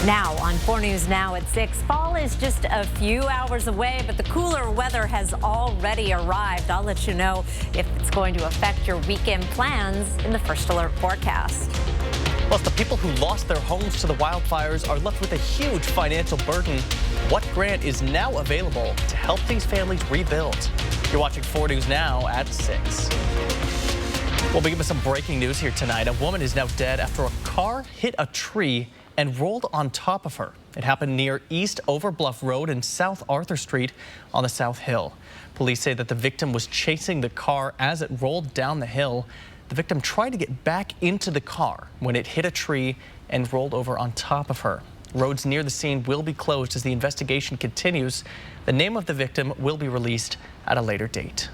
Now on 4 News Now at 6, fall is just a few hours away, but the cooler weather has already arrived. I'll let you know if it's going to affect your weekend plans in the First Alert forecast. Plus, the people who lost their homes to the wildfires are left with a huge financial burden. What grant is now available to help these families rebuild? You're watching 4 News Now at 6. We'll begin with some breaking news here tonight. A woman is now dead after a car hit a tree and rolled on top of her. It happened near East Overbluff Road and South Arthur Street on the South Hill. Police say that the victim was chasing the car as it rolled down the hill. The victim tried to get back into the car when it hit a tree and rolled over on top of her. Roads near the scene will be closed as the investigation continues. The name of the victim will be released at a later date.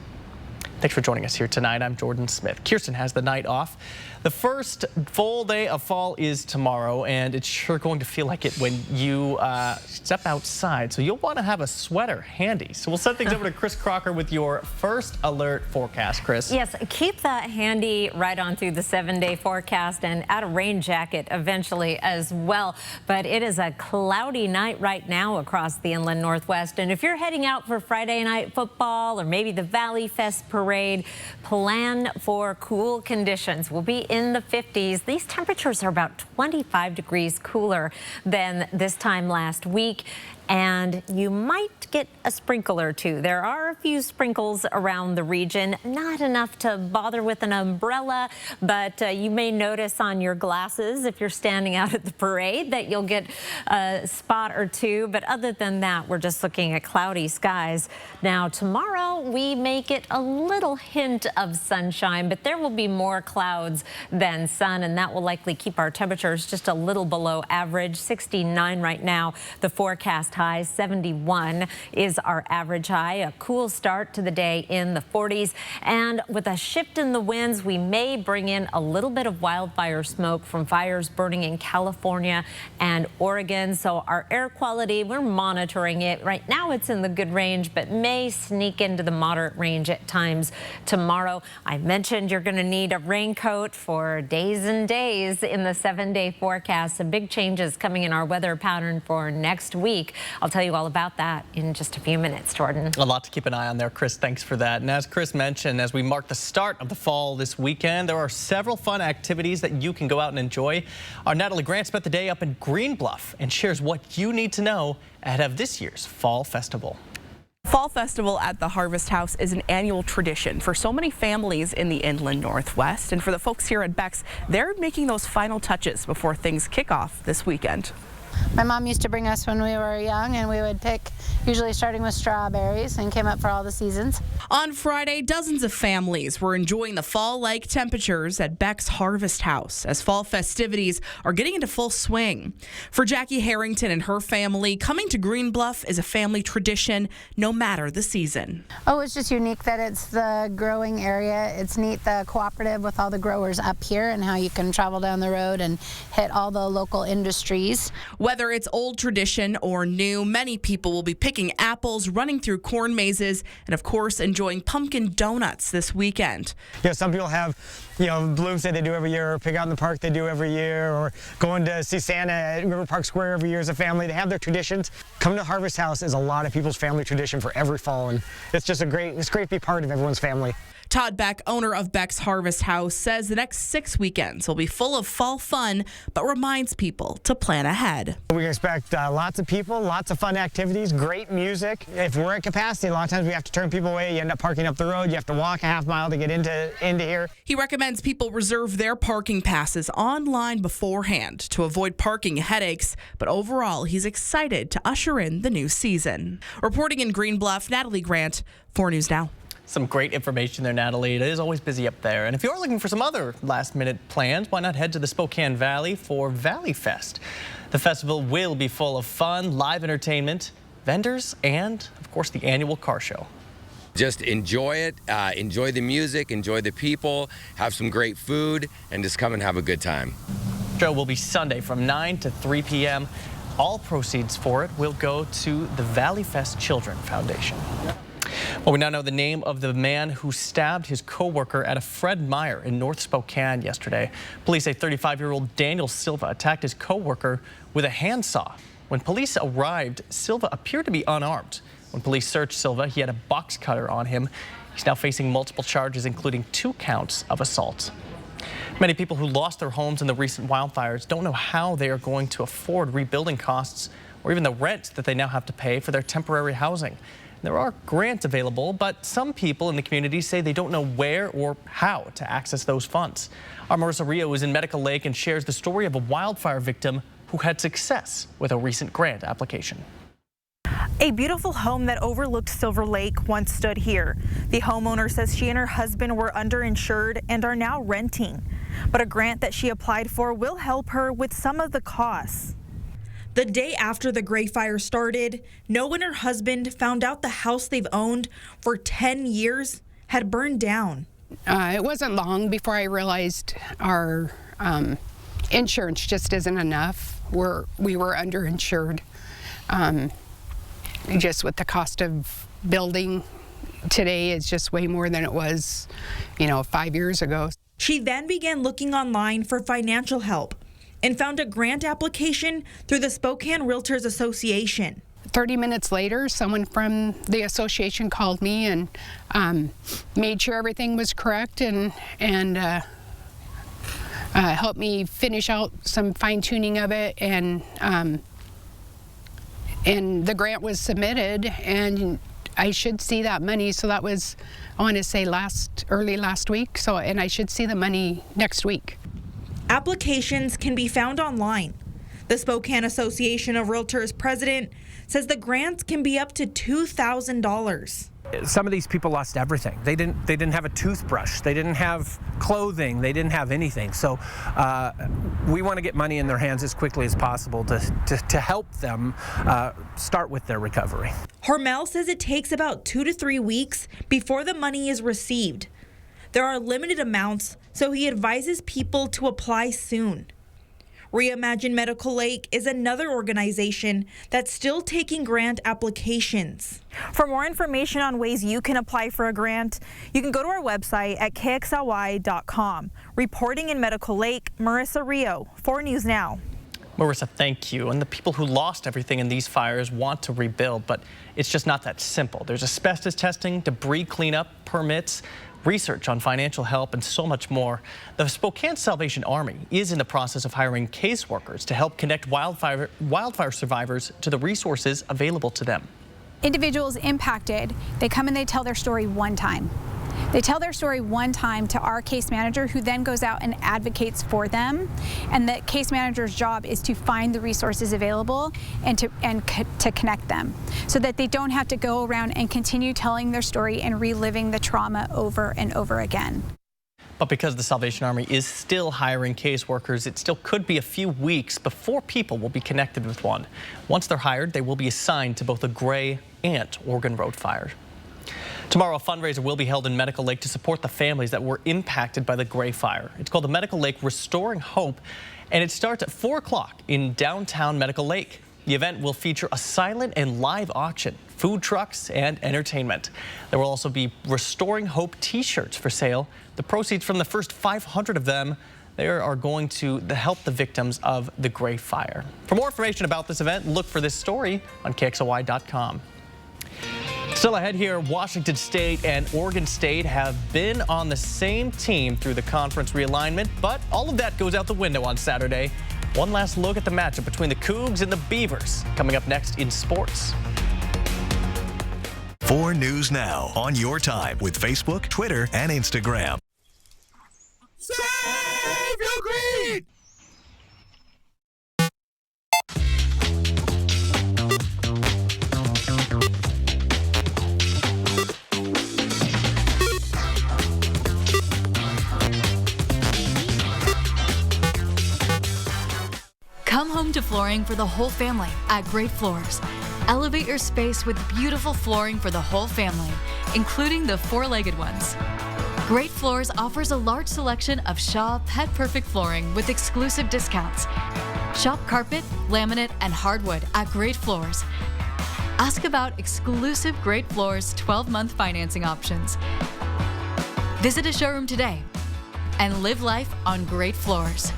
Thanks for joining us here tonight. I'm Jordan Smith. Kirsten has the night off. The first full day of fall is tomorrow, and it's sure going to feel like it when you step outside. So you'll want to have a sweater handy. So we'll send things over to Chris Crocker with your First Alert forecast. Chris. Yes, keep that handy right on through the 7-day forecast and add a rain jacket eventually as well. But it is a cloudy night right now across the inland Northwest. And if you're heading out for Friday night football or maybe the Valley Fest parade, plan for cool conditions. We'll be in the 50s. These temperatures are about 25 degrees cooler than this time last week. And you might get a sprinkle or two. There are a few sprinkles around the region, not enough to bother with an umbrella, but you may notice on your glasses if you're standing out at the parade that you'll get a spot or two. But other than that, we're just looking at cloudy skies. Now, tomorrow we may get a little hint of sunshine, but there will be more clouds than sun, and that will likely keep our temperatures just a little below average. 69 right now, the forecast high. 71 is our average high. A cool start to the day in the 40s. And with a shift in the winds, we may bring in a little bit of wildfire smoke from fires burning in California and Oregon. So our air quality, we're monitoring it. Right now it's in the good range, but may sneak into the moderate range at times tomorrow. I mentioned you're going to need a raincoat for days and days in the 7-day forecast. Some big changes coming in our weather pattern for next week. I'll tell you all about that in just a few minutes, Jordan. A lot to keep an eye on there, Chris. Thanks for that. And as Chris mentioned, as we mark the start of the fall this weekend, there are several fun activities that you can go out and enjoy. Our Natalie Grant spent the day up in Green Bluff and shares what you need to know ahead of this year's Fall Festival. Fall Festival at the Harvest House is an annual tradition for so many families in the inland Northwest. And for the folks here at Beck's, they're making those final touches before things kick off this weekend. My mom used to bring us when we were young, and we would pick, usually starting with strawberries, and came up for all the seasons. On Friday, dozens of families were enjoying the fall-like temperatures at Beck's Harvest House as fall festivities are getting into full swing. For Jackie Harrington and her family, coming to Green Bluff is a family tradition no matter the season. Oh, it's just unique that it's the growing area. It's neat, the cooperative with all the growers up here and how you can travel down the road and hit all the local industries. Whether it's old tradition or new, many people will be picking apples, running through corn mazes, and of course enjoying pumpkin donuts this weekend. Some people have, blooms that they do every year, or pig out in the park they do every year, or going to see Santa at River Park Square every year as a family. They have their traditions. Coming to Harvest House is a lot of people's family tradition for every fall, and it's just it's great to be part of everyone's family. Todd Beck, owner of Beck's Harvest House, says the next 6 weekends will be full of fall fun, but reminds people to plan ahead. We expect lots of people, lots of fun activities, great music. If we're at capacity, a lot of times we have to turn people away. You end up parking up the road. You have to walk a half mile to get into here. He recommends people reserve their parking passes online beforehand to avoid parking headaches, but overall, he's excited to usher in the new season. Reporting in Green Bluff, Natalie Grant, 4 News Now. Some great information there, Natalie. It is always busy up there. And if you're looking for some other last-minute plans, why not head to the Spokane Valley for Valley Fest? The festival will be full of fun, live entertainment, vendors, and, of course, the annual car show. Just enjoy it, enjoy the music, enjoy the people, have some great food, and just come and have a good time. The show will be Sunday from 9 to 3 p.m. All proceeds for it will go to the Valley Fest Children Foundation. Well, we now know the name of the man who stabbed his co-worker at a Fred Meyer in North Spokane yesterday. Police say 35-year-old Daniel Silva attacked his co-worker with a handsaw. When police arrived, Silva appeared to be unarmed. When police searched Silva, he had a box cutter on him. He's now facing multiple charges, including 2 counts of assault. Many people who lost their homes in the recent wildfires don't know how they are going to afford rebuilding costs or even the rent that they now have to pay for their temporary housing. There are grants available, but some people in the community say they don't know where or how to access those funds. Our Marissa Rio is in Medical Lake and shares the story of a wildfire victim who had success with a recent grant application. A beautiful home that overlooked Silver Lake once stood here. The homeowner says she and her husband were underinsured and are now renting. But a grant that she applied for will help her with some of the costs. The day after the Gray Fire started, No and her husband found out the house they've owned for 10 years had burned down. It wasn't long before I realized our insurance just isn't enough. We were underinsured. Just with the cost of building today is just way more than it was, 5 years ago. She then began looking online for financial help and found a grant application through the Spokane Realtors Association. 30 minutes later, someone from the association called me and made sure everything was correct and helped me finish out some fine-tuning of it, and the grant was submitted, and I should see that money. So that was, I want to say early last week. And I should see the money next week. Applications can be found online. The Spokane Association of Realtors president says the grants can be up to $2,000. Some of these people lost everything. They didn't have a toothbrush. They didn't have clothing. They didn't have anything. So we want to get money in their hands as quickly as possible to help them start with their recovery. Hormel says it takes about 2 to 3 weeks before the money is received. There are limited amounts, so he advises people to apply soon. Reimagine Medical Lake is another organization that's still taking grant applications. For more information on ways you can apply for a grant, you can go to our website at kxly.com. Reporting in Medical Lake, Marissa Rio, 4 News Now. Marissa, thank you. And the people who lost everything in these fires want to rebuild, but it's just not that simple. There's asbestos testing, debris cleanup, permits, research on financial help, and so much more. The Spokane Salvation Army is in the process of hiring caseworkers to help connect wildfire survivors to the resources available to them. Individuals impacted, they come and they tell their story one time. They tell their story one time to our case manager, who then goes out and advocates for them. And the case manager's job is to find the resources available and to connect them, so that they don't have to go around and continue telling their story and reliving the trauma over and over again. But because the Salvation Army is still hiring caseworkers, it still could be a few weeks before people will be connected with one. Once they're hired, they will be assigned to both the Gray and Oregon Road fire. Tomorrow, a fundraiser will be held in Medical Lake to support the families that were impacted by the Gray Fire. It's called the Medical Lake Restoring Hope, and it starts at 4 o'clock in downtown Medical Lake. The event will feature a silent and live auction, food trucks, and entertainment. There will also be Restoring Hope t-shirts for sale. The proceeds from the first 500 of them, they are going to help the victims of the Gray Fire. For more information about this event, look for this story on KXLY.com. Still ahead here, Washington State and Oregon State have been on the same team through the conference realignment, but all of that goes out the window on Saturday. One last look at the matchup between the Cougs and the Beavers coming up next in sports. 4 News Now on your time with Facebook, Twitter, and Instagram. Save your greed! Come home to flooring for the whole family at Great Floors. Elevate your space with beautiful flooring for the whole family, including the 4-legged ones. Great Floors offers a large selection of Shaw Pet Perfect flooring with exclusive discounts. Shop carpet, laminate, and hardwood at Great Floors. Ask about exclusive Great Floors 12-month financing options. Visit a showroom today and live life on Great Floors.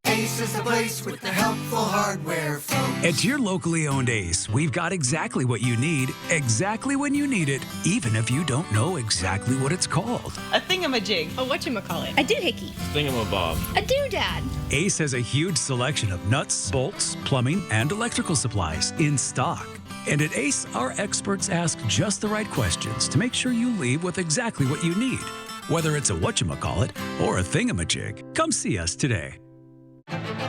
Ace is the place with the helpful hardware, folks. At your locally owned Ace, we've got exactly what you need, exactly when you need it, even if you don't know exactly what it's called. A thingamajig. A whatchamacallit. A doohickey. Thingamabob. A doodad. Ace has a huge selection of nuts, bolts, plumbing, and electrical supplies in stock. And at Ace, our experts ask just the right questions to make sure you leave with exactly what you need. Whether it's a whatchamacallit or a thingamajig, come see us today.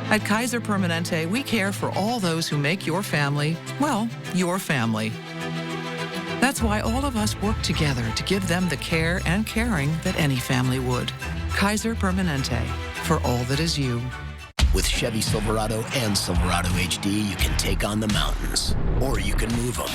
At Kaiser Permanente, we care for all those who make your family, well, your family. That's why all of us work together to give them the care and caring that any family would. Kaiser Permanente, for all that is you. With Chevy Silverado and Silverado HD, you can take on the mountains, or you can move them.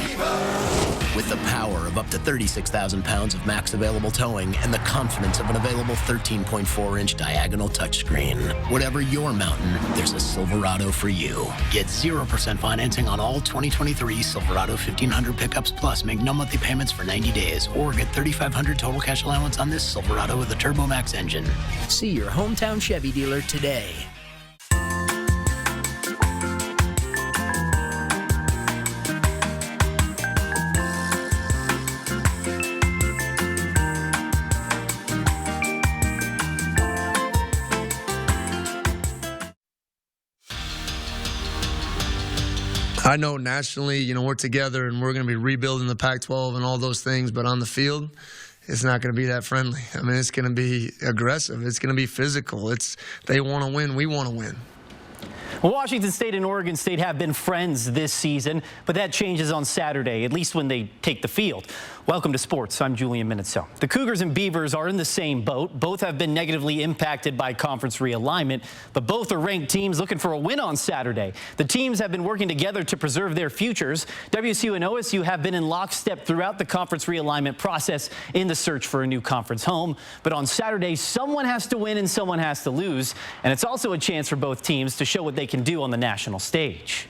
With the power of up to 36,000 pounds of max available towing and the confidence of an available 13.4-inch diagonal touchscreen. Whatever your mountain, there's a Silverado for you. Get 0% financing on all 2023 Silverado 1500 pickups, plus make no monthly payments for 90 days, or get $3,500 total cash allowance on this Silverado with a TurboMax engine. See your hometown Chevy dealer today. I know nationally, we're together and we're going to be rebuilding the Pac-12 and all those things, but on the field, it's not going to be that friendly. I mean, it's going to be aggressive. It's going to be physical. They want to win. We want to win. Well, Washington State and Oregon State have been friends this season, but that changes on Saturday, at least when they take the field. Welcome to sports. I'm Julian Minutso. The Cougars and Beavers are in the same boat. Both have been negatively impacted by conference realignment, but both are ranked teams looking for a win on Saturday. The teams have been working together to preserve their futures. WSU and OSU have been in lockstep throughout the conference realignment process in the search for a new conference home. But on Saturday, someone has to win and someone has to lose, and it's also a chance for both teams to show what they can do on the national stage.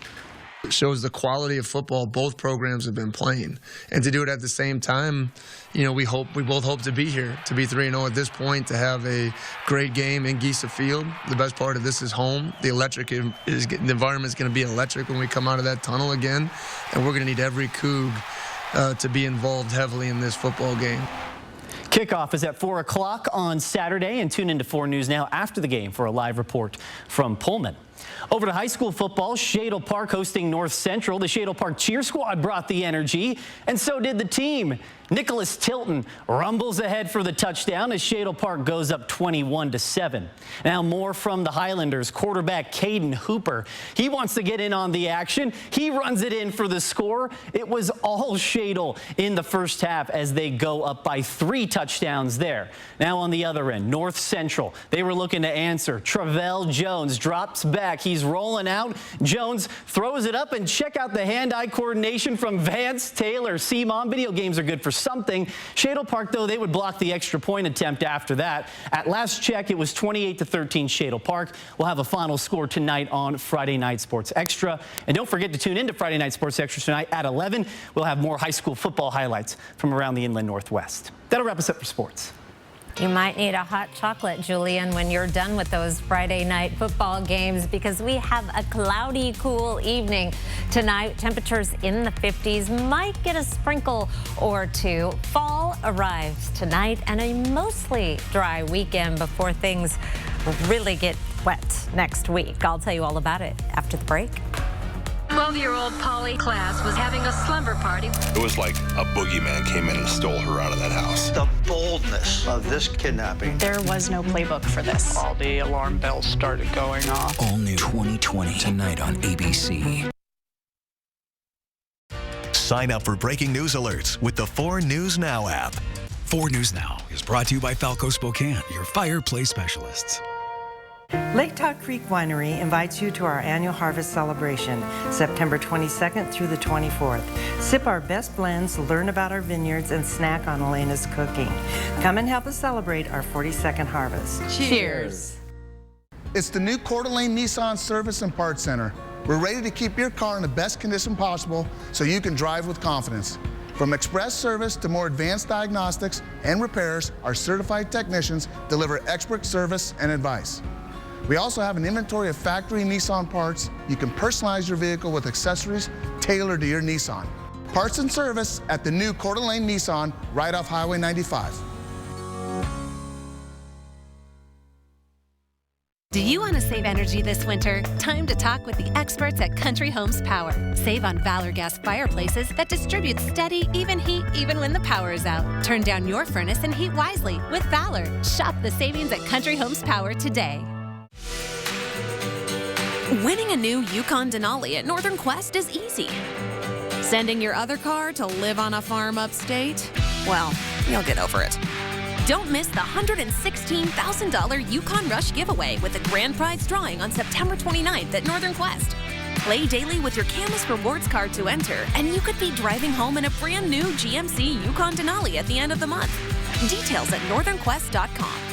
It shows the quality of football both programs have been playing. And to do it at the same time, we both hope to be here, to be 3-0 at this point, to have a great game in Giesa Field. The best part of this is home. The environment is going to be electric when we come out of that tunnel again. And we're going to need every Coug to be involved heavily in this football game. Kickoff is at 4 o'clock on Saturday, and tune into 4 News Now after the game for a live report from Pullman. Over to high school football, Shadle Park hosting North Central. The Shadle Park cheer squad brought the energy, and so did the team. Nicholas Tilton rumbles ahead for the touchdown as Shadle Park goes up 21-7. Now more from the Highlanders. Quarterback Caden Hooper. He wants to get in on the action. He runs it in for the score. It was all Shadle in the first half as they go up by 3 touchdowns there. Now on the other end, North Central. They were looking to answer. Travell Jones drops back. He's rolling out. Jones throws it up, and check out the hand-eye coordination from Vance Taylor. See, Mom, video games are good for something. Shadle Park, though, they would block the extra point attempt after that. At last check, it was 28-13 Shadle Park. We'll have a final score tonight on Friday Night Sports Extra. And don't forget to tune into Friday Night Sports Extra tonight at 11. We'll have more high school football highlights from around the Inland Northwest. That'll wrap us up for sports. You might need a hot chocolate, Julian, when you're done with those Friday night football games, because we have a cloudy, cool evening tonight. Temperatures in the 50s, might get a sprinkle or two. Fall arrives tonight, and a mostly dry weekend before things really get wet next week. I'll tell you all about it after the break. 12-year-old Polly Class was having a slumber party. It was like a boogeyman came in and stole her out of that house. The boldness of this kidnapping. There was no playbook for this. All the alarm bells started going off. All new 2020 tonight on ABC. Sign up for breaking news alerts with the 4 News Now app. 4 News Now is brought to you by Falco Spokane, your fireplace specialists. Lake Todd Creek Winery invites you to our annual harvest celebration, September 22nd through the 24th. Sip our best blends, learn about our vineyards, and snack on Elena's cooking. Come and help us celebrate our 42nd harvest. Cheers! It's the new Coeur d'Alene Nissan Service and Parts Center. We're ready to keep your car in the best condition possible so you can drive with confidence. From express service to more advanced diagnostics and repairs, our certified technicians deliver expert service and advice. We also have an inventory of factory Nissan parts. You can personalize your vehicle with accessories tailored to your Nissan. Parts and service at the new Coeur d'Alene Nissan right off Highway 95. Do you want to save energy this winter? Time to talk with the experts at Country Homes Power. Save on Valor gas fireplaces that distribute steady, even heat even when the power is out. Turn down your furnace and heat wisely with Valor. Shop the savings at Country Homes Power today. Winning a new Yukon Denali at Northern Quest is easy. Sending your other car to live on a farm upstate? Well, you'll get over it. Don't miss the $116,000 Yukon Rush giveaway with the grand prize drawing on September 29th at Northern Quest. Play daily with your Camus Rewards card to enter, and you could be driving home in a brand new GMC Yukon Denali at the end of the month. Details at northernquest.com.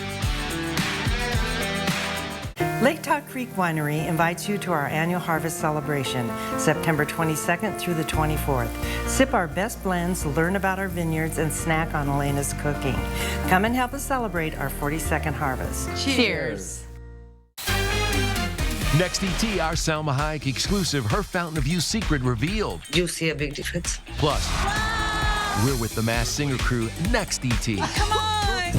Lake Todd Creek Winery invites you to our annual harvest celebration, September 22nd through the 24th. Sip our best blends, learn about our vineyards, and snack on Elena's cooking. Come and help us celebrate our 42nd harvest. Cheers! Next ET, our Salma Hayek exclusive, her Fountain of Youth secret revealed. Do you see a big difference? Plus, we're with the Masked Singer crew next ET. Come on!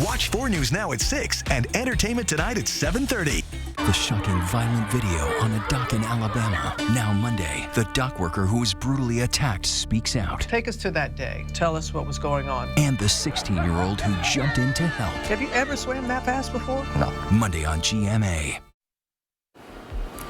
Watch 4 News Now at 6 and Entertainment Tonight at 7:30. The shocking, violent video on a dock in Alabama. Now Monday, the dock worker who was brutally attacked speaks out. Take us to that day. Tell us what was going on. And the 16-year-old who jumped in to help. Have you ever swam that fast before? No. Monday on GMA.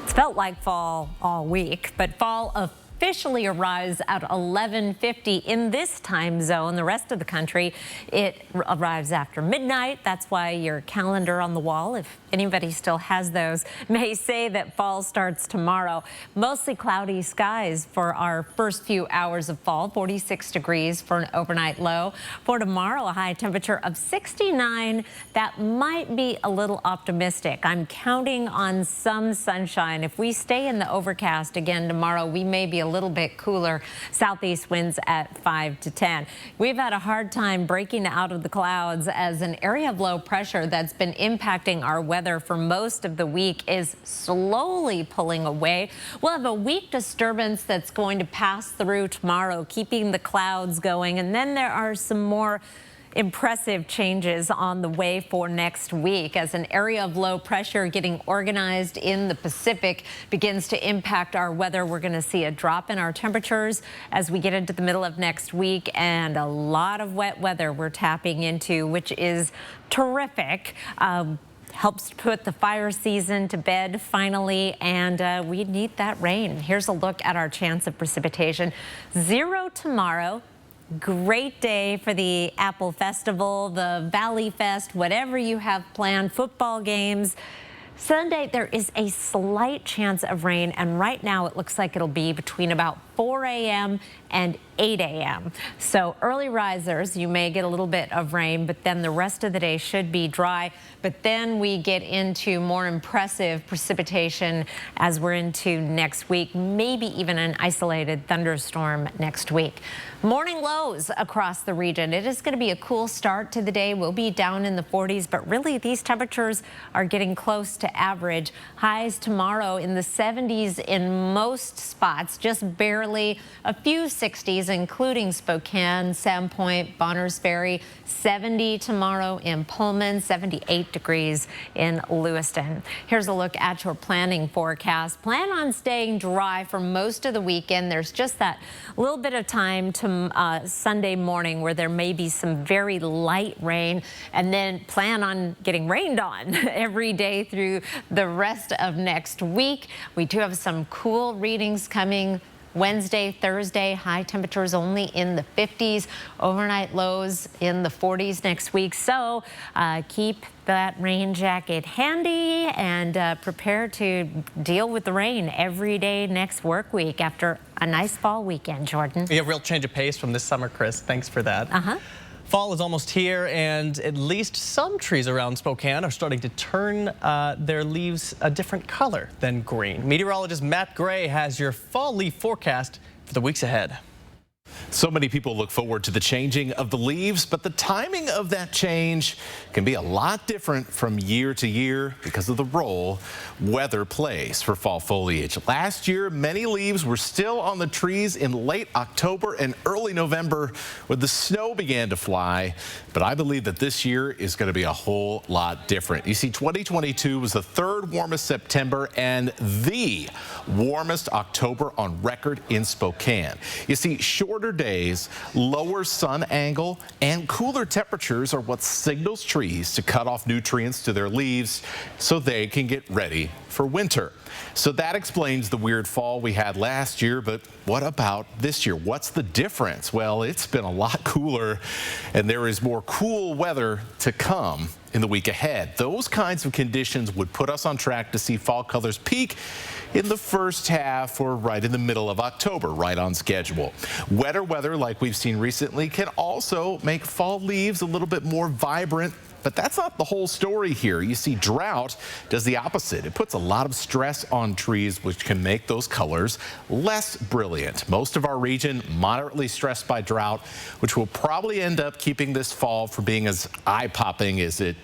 It's felt like fall all week, but fall officially arrives at 11:50 in this time zone. The rest of the country, it arrives after midnight. That's why your calendar on the wall, if anybody still has those, may say that fall starts tomorrow. Mostly cloudy skies for our first few hours of fall, 46 degrees for an overnight low. For tomorrow, a high temperature of 69. That might be a little optimistic. I'm counting on some sunshine. If we stay in the overcast again tomorrow, we may be a little bit cooler. Southeast winds at 5 to 10. We've had a hard time breaking out of the clouds as an area of low pressure that's been impacting our weather for most of the week is slowly pulling away. We'll have a weak disturbance that's going to pass through tomorrow, keeping the clouds going. And then there are some more impressive changes on the way for next week as an area of low pressure getting organized in the Pacific begins to impact our weather. We're going to see a drop in our temperatures as we get into the middle of next week, and a lot of wet weather we're tapping into, which is terrific. Helps put the fire season to bed finally, and we need that rain. Here's a look at our chance of precipitation. 0 tomorrow. Great day for the Apple Festival, the Valley Fest, whatever you have planned, football games. Sunday, there is a slight chance of rain, and right now it looks like it'll be between about 4 a.m. and 8 a.m. So early risers, you may get a little bit of rain, but then the rest of the day should be dry. But then we get into more impressive precipitation as we're into next week, maybe even an isolated thunderstorm next week. Morning lows across the region. It is going to be a cool start to the day. We'll be down in the 40s, but really these temperatures are getting close to average. Highs tomorrow in the 70s in most spots, just barely. A few 60s, including Spokane, Sandpoint, Bonners Ferry. 70 tomorrow in Pullman, 78 degrees in Lewiston. Here's a look at your planning forecast. Plan on staying dry for most of the weekend. There's just that little bit of time to Sunday morning where there may be some very light rain, and then plan on getting rained on every day through the rest of next week. We do have some cool readings coming Wednesday, Thursday, high temperatures only in the 50s, overnight lows in the 40s next week. So keep that rain jacket handy and prepare to deal with the rain every day next work week after a nice fall weekend, Jordan. Yeah, real change of pace from this summer, Chris. Thanks for that. Fall is almost here, and at least some trees around Spokane are starting to turn their leaves a different color than green. Meteorologist Matt Gray has your fall leaf forecast for the weeks ahead. So many people look forward to the changing of the leaves, but the timing of that change can be a lot different from year to year because of the role weather plays for fall foliage. Last year, many leaves were still on the trees in late October and early November when the snow began to fly, but I believe that this year is going to be a whole lot different. You see, 2022 was the third warmest September and the warmest October on record in Spokane. You see, shorter days, lower sun angle, and cooler temperatures are what signals trees to cut off nutrients to their leaves so they can get ready for winter. So that explains the weird fall we had last year, but what about this year? What's the difference? Well, it's been a lot cooler, and there is more cool weather to come in the week ahead. Those kinds of conditions would put us on track to see fall colors peak in the first half or right in the middle of October, right on schedule. Wetter weather like we've seen recently can also make fall leaves a little bit more vibrant, but that's not the whole story here. You see, drought does the opposite. It puts a lot of stress on trees, which can make those colors less brilliant. Most of our region moderately stressed by drought, which will probably end up keeping this fall from being as eye-popping as it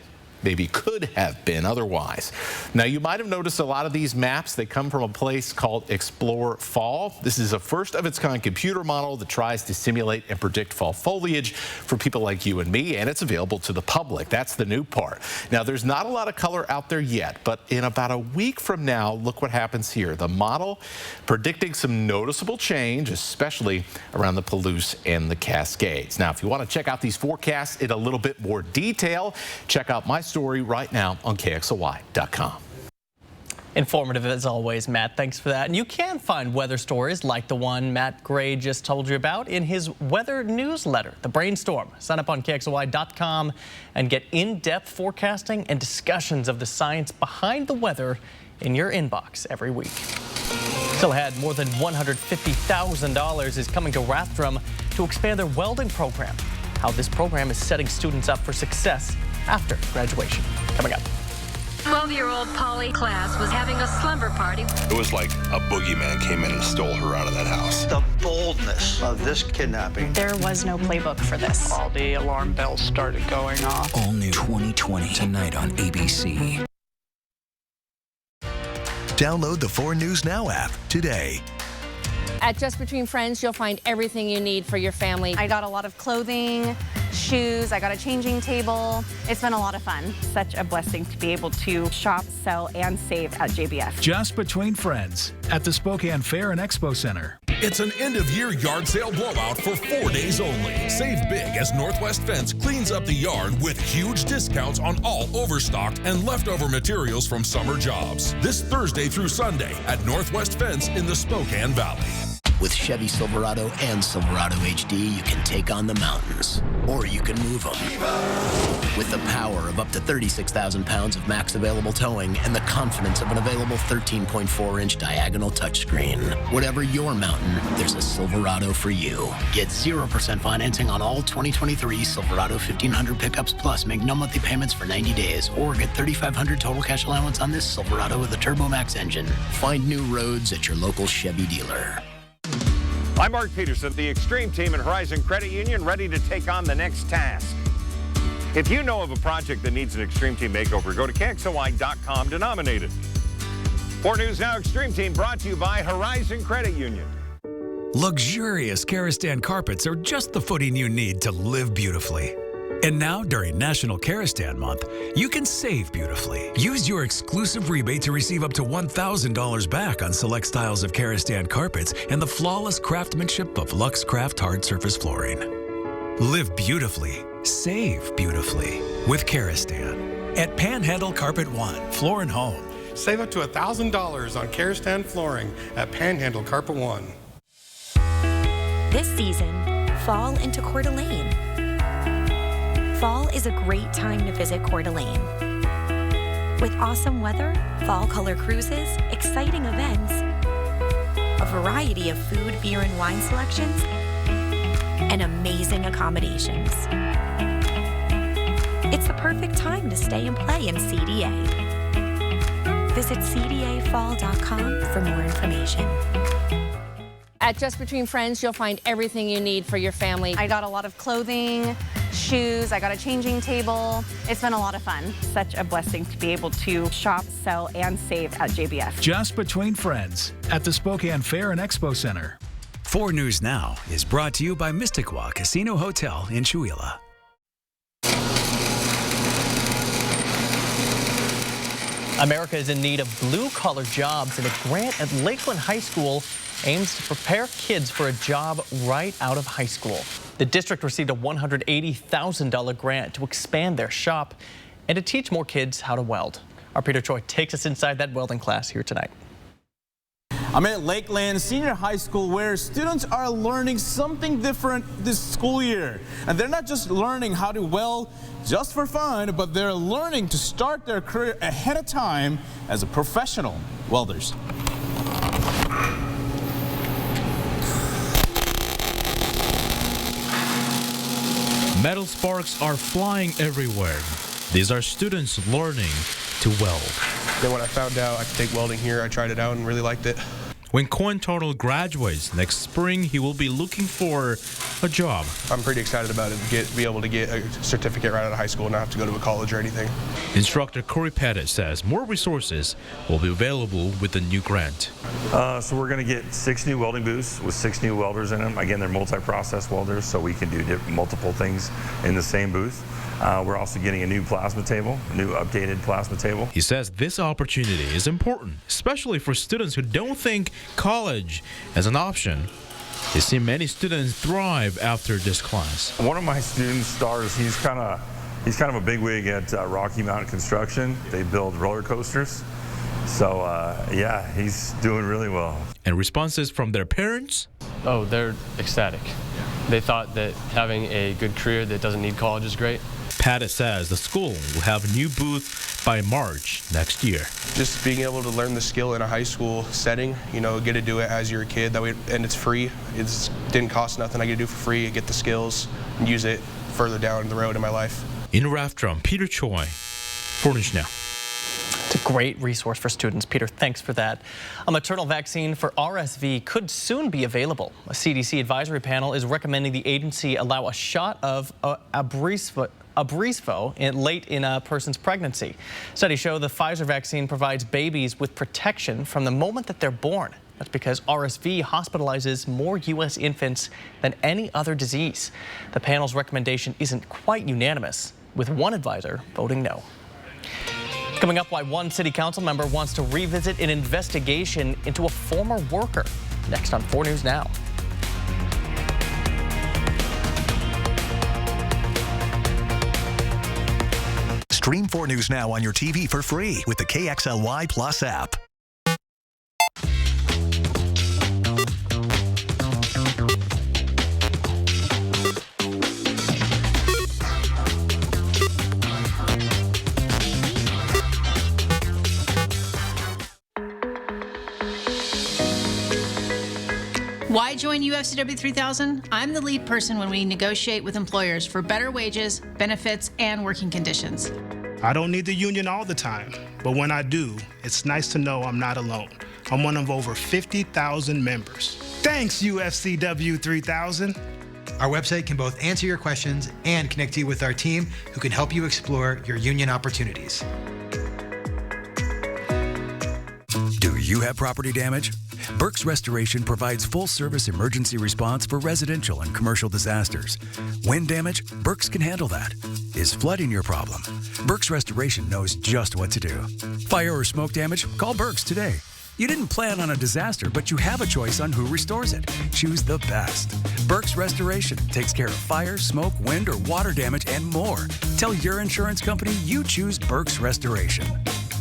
maybe could have been otherwise. Now, you might have noticed a lot of these maps. They come from a place called Explore Fall. This is a first-of-its-kind computer model that tries to simulate and predict fall foliage for people like you and me, and it's available to the public. That's the new part. Now, there's not a lot of color out there yet, but in about a week from now, look what happens here. The model predicting some noticeable change, especially around the Palouse and the Cascades. Now, if you want to check out these forecasts in a little bit more detail, check out my story right now on KXLY.com. Informative as always, Matt. Thanks for that. And you can find weather stories like the one Matt Gray just told you about in his weather newsletter, The Brainstorm. Sign up on KXLY.com and get in-depth forecasting and discussions of the science behind the weather in your inbox every week. Still ahead, more than $150,000 is coming to Rathdrum to expand their welding program. How this program is setting students up for success after graduation. Coming up. 12-year-old Polly class was having a slumber party. It was like a boogeyman came in and stole her out of that house. The boldness of this kidnapping. There was no playbook for this. All the alarm bells started going off. All new 2020 tonight on ABC. Download the 4 News Now app today. At Just Between Friends, you'll find everything you need for your family. I got a lot of clothing, shoes, I got a changing table. It's been a lot of fun. Such a blessing to be able to shop, sell, and save at JBF. Just Between Friends at the Spokane Fair and Expo Center. It's an end-of-year yard sale blowout for 4 days only. Save big as Northwest Fence cleans up the yard with huge discounts on all overstocked and leftover materials from summer jobs. This Thursday through Sunday at Northwest Fence in the Spokane Valley. With Chevy Silverado and Silverado HD, you can take on the mountains, or you can move them. With the power of up to 36,000 pounds of max available towing and the confidence of an available 13.4-inch diagonal touchscreen. Whatever your mountain, there's a Silverado for you. Get 0% financing on all 2023 Silverado 1500 pickups plus. Make no monthly payments for 90 days, or get $3,500 total cash allowance on this Silverado with a TurboMax engine. Find new roads at your local Chevy dealer. I'm Mark Peterson, the Extreme Team at Horizon Credit Union, ready to take on the next task. If you know of a project that needs an Extreme Team makeover, go to KXLY.com to nominate it. 4 News Now Extreme Team brought to you by Horizon Credit Union. Luxurious Karastan carpets are just the footing you need to live beautifully. And now, during National Karastan Month, you can save beautifully. Use your exclusive rebate to receive up to $1,000 back on select styles of Karastan carpets and the flawless craftsmanship of Lux Craft Hard Surface Flooring. Live beautifully, save beautifully with Karastan at Panhandle Carpet One, Floor and Home. Save up to $1,000 on Karastan flooring at Panhandle Carpet One. This season, fall into Coeur d'Alene. Fall is a great time to visit Coeur d'Alene. With awesome weather, fall color cruises, exciting events, a variety of food, beer, and wine selections, and amazing accommodations. It's the perfect time to stay and play in CDA. Visit cdafall.com for more information. At Just Between Friends, you'll find everything you need for your family. I got a lot of clothing, shoes, I got a changing table. It's been a lot of fun. Such a blessing to be able to shop, sell, and save at JBF. Just Between Friends at the Spokane Fair and Expo Center. 4 News Now is brought to you by Mysticwa Casino Hotel in Chewelah. America is in need of blue-collar jobs, and a grant at Lakeland High School aims to prepare kids for a job right out of high school. The district received a $180,000 grant to expand their shop and to teach more kids how to weld. Our Peter Choi takes us inside that welding class here tonight. I'm at Lakeland Senior High School, where students are learning something different this school year. And they're not just learning how to weld just for fun, but they're learning to start their career ahead of time as a professional welders. Metal sparks are flying everywhere. These are students learning to weld. Then when I found out I could take welding here, I tried it out and really liked it. When Coin Turtle graduates next spring, he will be looking for a job. I'm pretty excited about it, be able to get a certificate right out of high school and not have to go to a college or anything. Instructor Corey Pettit says more resources will be available with the new grant. So we're going to get 6 new welding booths with 6 new welders in them. Again, they're multi-process welders, so we can do multiple things in the same booth. We're also getting a new plasma table, a new updated plasma table. He says this opportunity is important, especially for students who don't think college is an option. They see many students thrive after this class. One of my students, Stars, he's kind of a bigwig at Rocky Mountain Construction. They build roller coasters. So, yeah, he's doing really well. And responses from their parents? Oh, they're ecstatic. They thought that having a good career that doesn't need college is great. Pettit says the school will have a new booth by March next year. Just being able to learn the skill in a high school setting, you know, get to do it as you're a kid, that way, and it's free. It didn't cost nothing. I get to do it for free, get the skills, and use it further down the road in my life. In Rathdrum, Peter Choi, 4 News Now. It's a great resource for students. Peter, thanks for that. A maternal vaccine for RSV could soon be available. A CDC advisory panel is recommending the agency allow a shot of Abrysvo late in a person's pregnancy. Studies show the Pfizer vaccine provides babies with protection from the moment that they're born. That's because RSV hospitalizes more U.S. infants than any other disease. The panel's recommendation isn't quite unanimous, with one advisor voting no. Coming up, why one city council member wants to revisit an investigation into a former worker. Next on 4 News Now. Stream 4 News Now on your TV for free with the KXLY Plus app. Why join UFCW 3000? I'm the lead person when we negotiate with employers for better wages, benefits, and working conditions. I don't need the union all the time, but when I do, it's nice to know I'm not alone. I'm one of over 50,000 members. Thanks, UFCW 3000. Our website can both answer your questions and connect you with our team who can help you explore your union opportunities. Do you have property damage? Burke's Restoration provides full-service emergency response for residential and commercial disasters. Wind damage? Burke's can handle that. Is flooding your problem? Burke's Restoration knows just what to do. Fire or smoke damage? Call Burke's today. You didn't plan on a disaster, but you have a choice on who restores it. Choose the best. Burke's Restoration takes care of fire, smoke, wind, or water damage and more. Tell your insurance company you choose Burke's Restoration.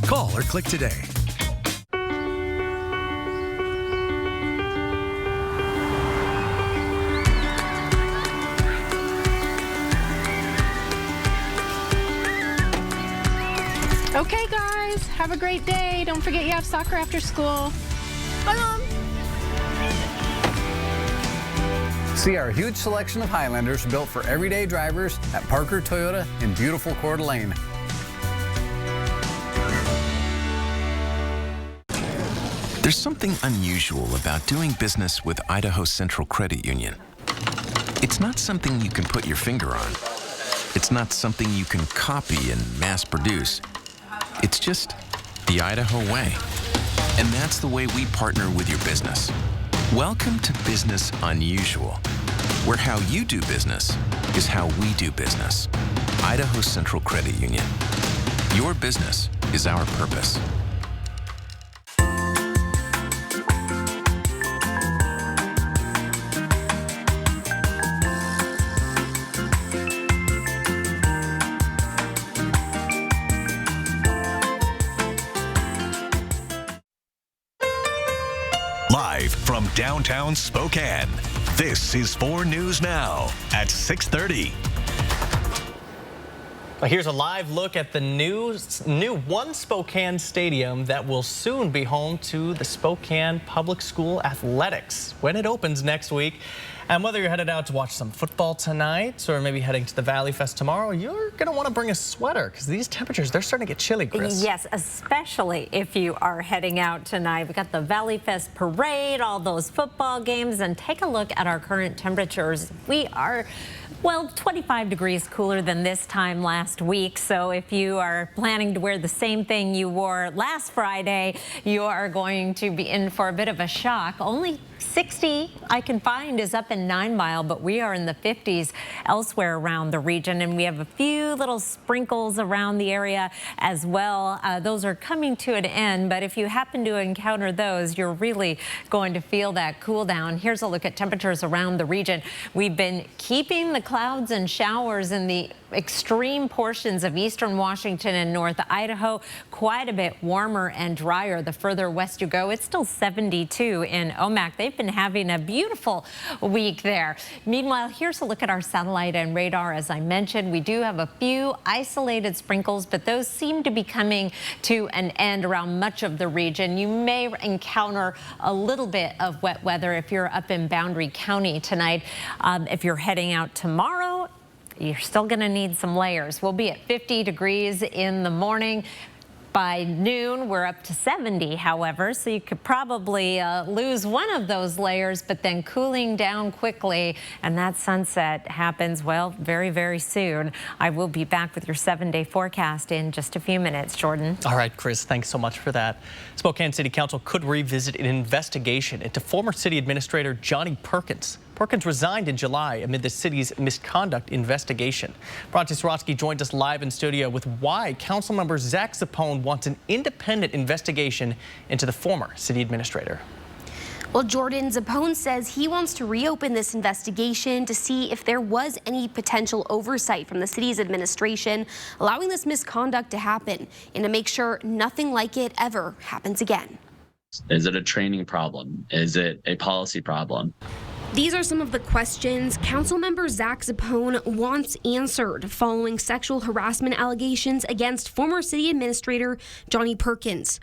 Call or click today. Okay, guys, have a great day. Don't forget you have soccer after school. Bye, Mom. See our huge selection of Highlanders built for everyday drivers at Parker Toyota in beautiful Coeur d'Alene. There's something unusual about doing business with Idaho Central Credit Union. It's not something you can put your finger on. It's not something you can copy and mass produce. It's just the Idaho way. And that's the way we partner with your business. Welcome to Business Unusual, where how you do business is how we do business. Idaho Central Credit Union. Your business is our purpose. Live from downtown Spokane, this is 4 News Now at 6:30. Well, here's a live look at the new One Spokane Stadium that will soon be home to the Spokane Public School Athletics when it opens next week. And whether you're headed out to watch some football tonight or maybe heading to the Valley Fest tomorrow, you're going to want to bring a sweater because these temperatures, they're starting to get chilly, Chris. Yes, especially if you are heading out tonight. We've got the Valley Fest parade, all those football games, and take a look at our current temperatures. We are, well, 25 degrees cooler than this time last week. So if you are planning to wear the same thing you wore last Friday, you are going to be in for a bit of a shock. Only 60 I can find is up in 9 Mile, but we are in the 50s elsewhere around the region, and we have a few little sprinkles around the area as well. Those are coming to an end, but if you happen to encounter those, you're really going to feel that cool down. Here's a look at temperatures around the region. We've been keeping the clouds and showers in the extreme portions of eastern Washington and North Idaho quite a bit warmer and drier the further west you go. It's still 72 in Omak. They've been having a beautiful week there. Meanwhile, here's a look at our satellite and radar. As I mentioned, we do have a few isolated sprinkles, but those seem to be coming to an end around much of the region. You may encounter a little bit of wet weather if you're up in Boundary County tonight. If you're heading out tomorrow, you're still going to need some layers. We'll be at 50 degrees in the morning. By noon, we're up to 70, however, so you could probably lose one of those layers, but then cooling down quickly, and that sunset happens, well, very, very soon. I will be back with your 7-day forecast in just a few minutes, Jordan. All right, Chris, thanks so much for that. Spokane City Council could revisit an investigation into former city administrator Johnny Perkins. Perkins resigned in July amid the city's misconduct investigation. Bronte Sorotsky joined us live in studio with why Councilmember Zach Zappone wants an independent investigation into the former city administrator. Well, Jordan, Zappone says he wants to reopen this investigation to see if there was any potential oversight from the city's administration allowing this misconduct to happen and to make sure nothing like it ever happens again. Is it a training problem? Is it a policy problem? These are some of the questions Councilmember Zach Zappone wants answered following sexual harassment allegations against former city administrator Johnny Perkins.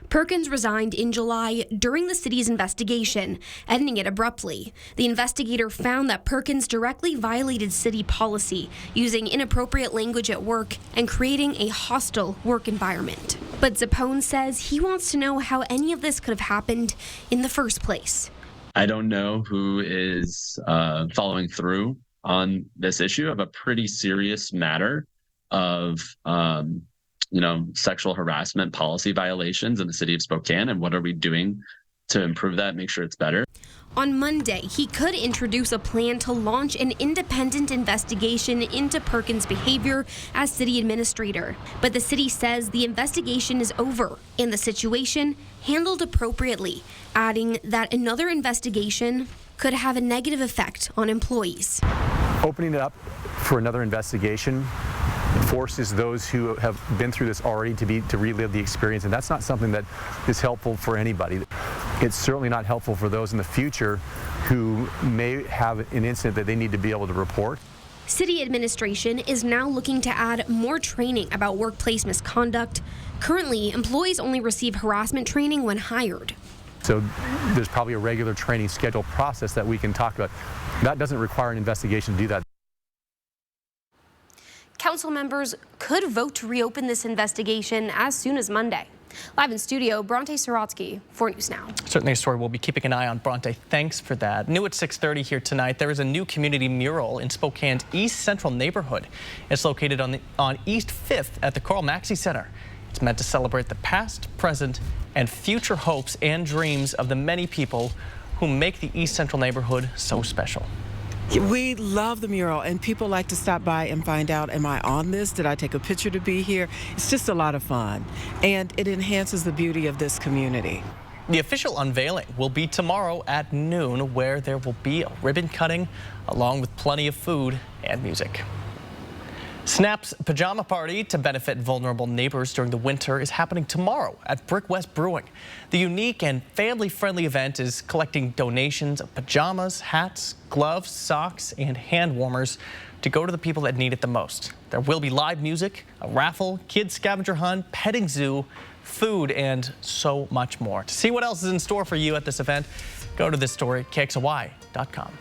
Perkins resigned in July during the city's investigation, ending it abruptly. The investigator found that Perkins directly violated city policy, using inappropriate language at work and creating a hostile work environment. But Zappone says he wants to know how any of this could have happened in the first place. I don't know who is following through on this issue of a pretty serious matter of, sexual harassment policy violations in the city of Spokane. And what are we doing to improve that, make sure it's better? On Monday, he could introduce a plan to launch an independent investigation into Perkins' behavior as city administrator. But the city says the investigation is over and the situation handled appropriately, adding that another investigation could have a negative effect on employees. Opening it up for another investigation forces those who have been through this already to relive the experience, and that's not something that is helpful for anybody. It's certainly not helpful for those in the future who may have an incident that they need to be able to report. City administration is now looking to add more training about workplace misconduct. Currently, employees only receive harassment training when hired. So there's probably a regular training schedule process that we can talk about. That doesn't require an investigation to do that. Council members could vote to reopen this investigation as soon as Monday. Live in studio, Bronte Sorotsky, 4 News Now. Certainly a story we'll be keeping an eye on. Bronte, thanks for that. New at 6:30 here tonight, there is a new community mural in Spokane's East Central neighborhood. It's located on East 5th at the Carl Maxey Center. It's meant to celebrate the past, present, and future hopes and dreams of the many people who make the East Central neighborhood so special. We love the mural, and people like to stop by and find out, am I on this? Did I take a picture to be here? It's just a lot of fun, and it enhances the beauty of this community. The official unveiling will be tomorrow at noon, where there will be a ribbon cutting along with plenty of food and music. Snap's Pajama Party to benefit vulnerable neighbors during the winter is happening tomorrow at Brick West Brewing. The unique and family-friendly event is collecting donations of pajamas, hats, gloves, socks, and hand warmers to go to the people that need it the most. There will be live music, a raffle, kids scavenger hunt, petting zoo, food, and so much more. To see what else is in store for you at this event, go to this story, KXLY.com.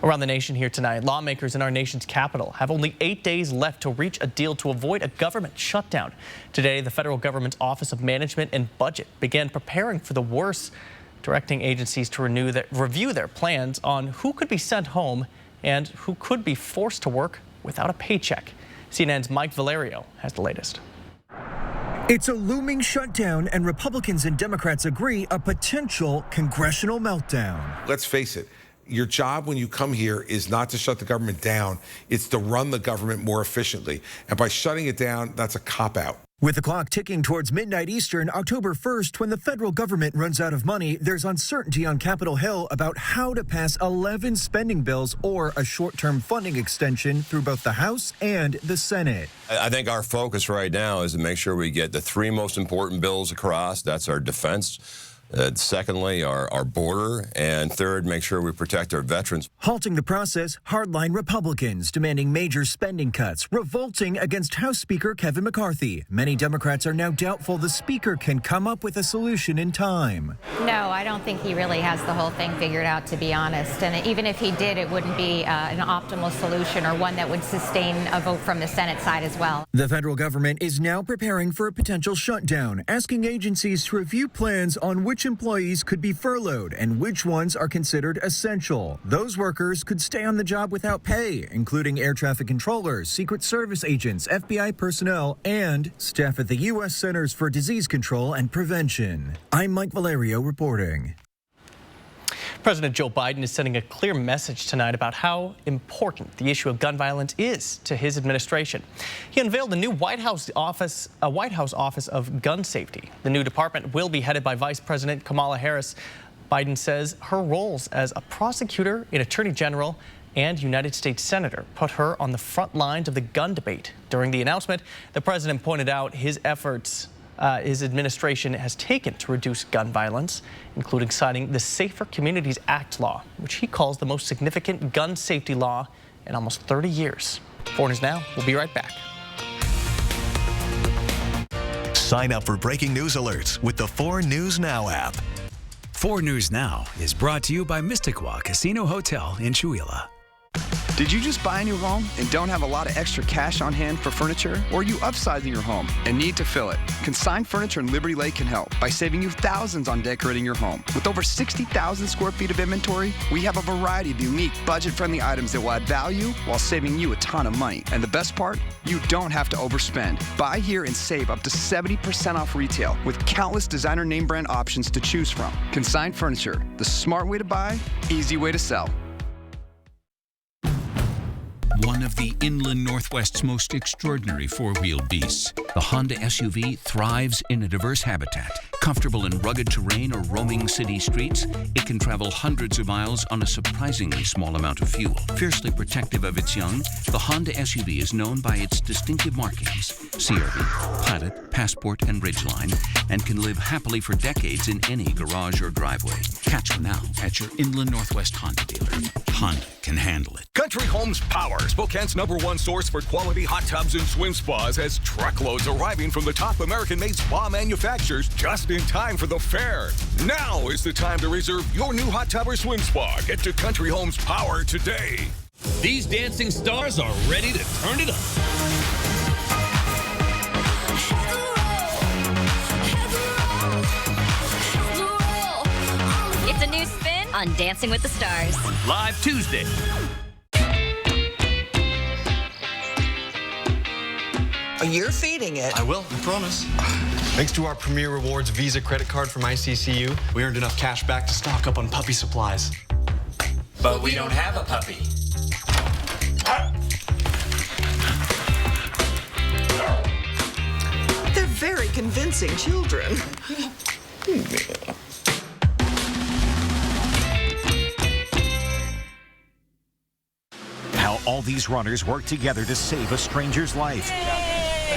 Around the nation here tonight, lawmakers in our nation's capital have only 8 days left to reach a deal to avoid a government shutdown. Today, the federal government's Office of Management and Budget began preparing for the worst, directing agencies to review their plans on who could be sent home and who could be forced to work without a paycheck. CNN's Mike Valerio has the latest. It's a looming shutdown, and Republicans and Democrats agree a potential congressional meltdown. Let's face it. Your job when you come here is not to shut the government down, it's to run the government more efficiently. And by shutting it down, that's a cop-out. With the clock ticking towards midnight Eastern, October 1st, when the federal government runs out of money, there's uncertainty on Capitol Hill about how to pass 11 spending bills or a short-term funding extension through both the House and the Senate. I think our focus right now is to make sure we get the three most important bills across. That's our defense. Secondly, our border, and third, make sure we protect our veterans. Halting the process, hardline Republicans demanding major spending cuts, revolting against House Speaker Kevin McCarthy. Many Democrats are now doubtful the Speaker can come up with a solution in time. No, I don't think he really has the whole thing figured out, to be honest. And even if he did, it wouldn't be an optimal solution or one that would sustain a vote from the Senate side as well. The federal government is now preparing for a potential shutdown, asking agencies to review plans on which employees could be furloughed and which ones are considered essential. Those workers could stay on the job without pay, including air traffic controllers, Secret Service agents, FBI personnel, and staff at the U.S. Centers for Disease Control and Prevention. I'm Mike Valerio reporting. President Joe Biden is sending a clear message tonight about how important the issue of gun violence is to his administration. He unveiled the new White House Office of Gun Safety. The new department will be headed by Vice President Kamala Harris. Biden says her roles as a prosecutor, an attorney general, and United States Senator put her on the front lines of the gun debate. During the announcement, the president pointed out his efforts his administration has taken to reduce gun violence, including signing the Safer Communities Act law, which he calls the most significant gun safety law in almost 30 years. 4 News Now, we'll be right back. Sign up for breaking news alerts with the 4 News Now app. 4 News Now is brought to you by Mystiqua Casino Hotel in Chewelah. Did you just buy a new home and don't have a lot of extra cash on hand for furniture? Or are you upsizing your home and need to fill it? Consign Furniture in Liberty Lake can help by saving you thousands on decorating your home. With over 60,000 square feet of inventory, we have a variety of unique, budget-friendly items that will add value while saving you a ton of money. And the best part? You don't have to overspend. Buy here and save up to 70% off retail with countless designer name brand options to choose from. Consign Furniture, the smart way to buy, easy way to sell. One of the inland Northwest's most extraordinary four-wheeled beasts, the Honda SUV thrives in a diverse habitat. Comfortable in rugged terrain or roaming city streets, it can travel hundreds of miles on a surprisingly small amount of fuel. Fiercely protective of its young, the Honda SUV is known by its distinctive markings, CRV, Pilot, Passport, and Ridgeline, and can live happily for decades in any garage or driveway. Catch them now at your Inland Northwest Honda dealer. Honda can handle it. Country Homes Power, Spokane's #1 source for quality hot tubs and swim spas, has truckloads arriving from the top American-made spa manufacturers just in time for the fair. Now is the time to reserve your new hot tub or swim spa. Get to Country Homes Power today. These dancing stars are ready to turn it up. It's a new spin on Dancing with the Stars. Live Tuesday. You're feeding it. I will, I promise. Thanks to our Premier Rewards Visa credit card from ICCU, we earned enough cash back to stock up on puppy supplies. But we don't have a puppy. They're very convincing children. How all these runners work together to save a stranger's life.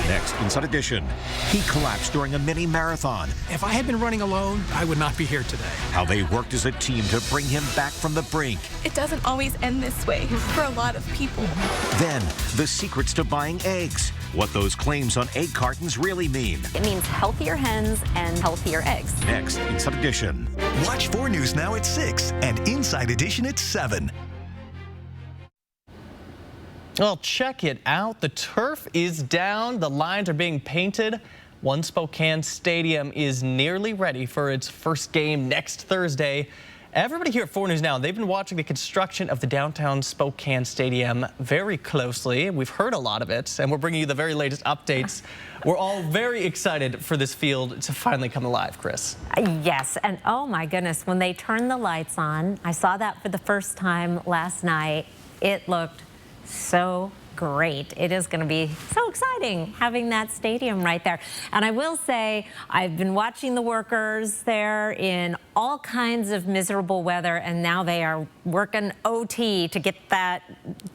Next, Inside Edition, he collapsed during a mini marathon. If I had been running alone, I would not be here today. How they worked as a team to bring him back from the brink. It doesn't always end this way for a lot of people. Then, the secrets to buying eggs. What those claims on egg cartons really mean. It means healthier hens and healthier eggs. Next, Inside Edition. Watch 4 News Now at 6 and Inside Edition at 7. Well, check it out. The turf is down. The lines are being painted. One Spokane Stadium is nearly ready for its first game next Thursday. Everybody here at 4 News Now, they've been watching the construction of the downtown Spokane Stadium very closely. We've heard a lot of it, and we're bringing you the very latest updates. We're all very excited for this field to finally come alive, Chris. Yes, and oh my goodness, when they turned the lights on, I saw that for the first time last night. It looked so great. It is going to be so exciting having that stadium right there. And I will say, I've been watching the workers there in all kinds of miserable weather, and now they are working OT to get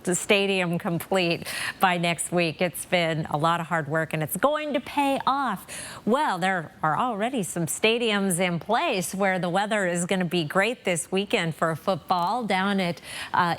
the stadium complete by next week. It's been a lot of hard work, and it's going to pay off. Well, there are already some stadiums in place where the weather is going to be great this weekend for football. Down at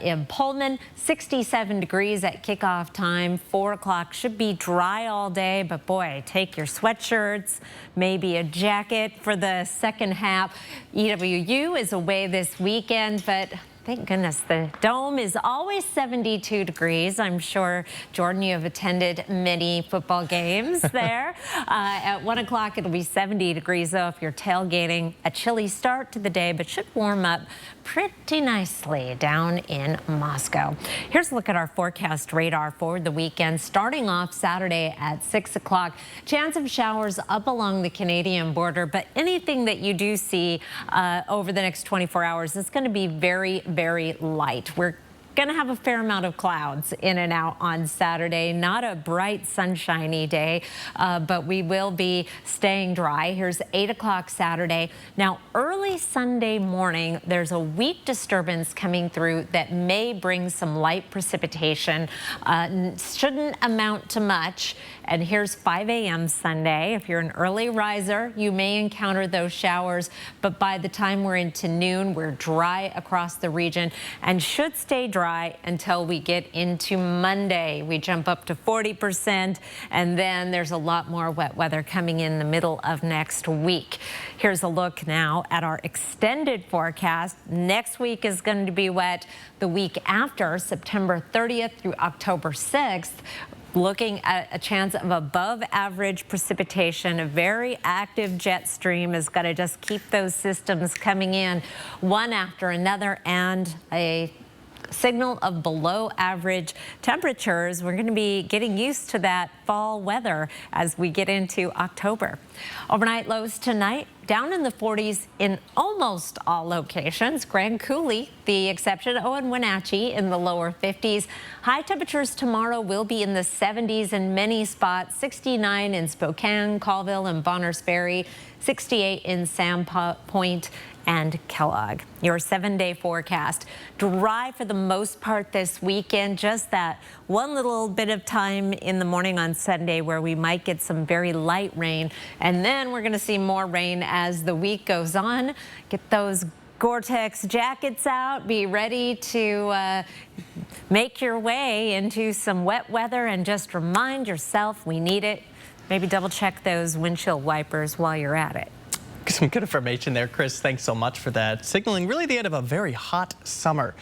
in Pullman, 67 degrees at kickoff time. 4 o'clock should be dry all day, but boy, take your sweatshirts, maybe a jacket for the second half. EWU is away this weekend, but thank goodness the dome is always 72 degrees. I'm sure, Jordan, you have attended many football games there. At 1 o'clock, it'll be 70 degrees, though, if you're tailgating. A chilly start to the day, but should warm up pretty nicely down in Moscow. Here's a look at our forecast radar for the weekend. Starting off Saturday at 6 o'clock, chance of showers up along the Canadian border, but anything that you do see over the next 24 hours is going to be very, very light. We're going to have a fair amount of clouds in and out on Saturday. Not a bright, sunshiny day, but we will be staying dry. Here's 8 o'clock Saturday. Now, early Sunday morning, there's a weak disturbance coming through that may bring some light precipitation. Shouldn't amount to much. And here's 5 a.m. Sunday. If you're an early riser, you may encounter those showers, but by the time we're into noon, we're dry across the region and should stay dry until we get into Monday. We jump up to 40%, and then there's a lot more wet weather coming in the middle of next week. Here's a look now at our extended forecast. Next week is going to be wet. The week after, September 30th through October 6th, looking at a chance of above average precipitation. A very active jet stream is going to just keep those systems coming in one after another, and a signal of below average temperatures. We're going to be getting used to that fall weather as we get into October. Overnight lows tonight down in the 40s in almost all locations. Grand Coulee, the exception. And Wenatchee in the lower 50s. High temperatures tomorrow will be in the 70s in many spots. 69 in Spokane, Colville, and Bonners Ferry. 68 in Sandpoint and Kellogg. Your 7-day forecast. Dry for the most part this weekend. Just that one little bit of time in the morning on Sunday where we might get some very light rain. And then we're going to see more rain as the week goes on. Get those Gore-Tex jackets out. Be ready to make your way into some wet weather, and just remind yourself we need it. Maybe double check those windshield wipers while you're at it. Some good information there, Chris. Thanks so much for that. Signaling really the end of a very hot summer.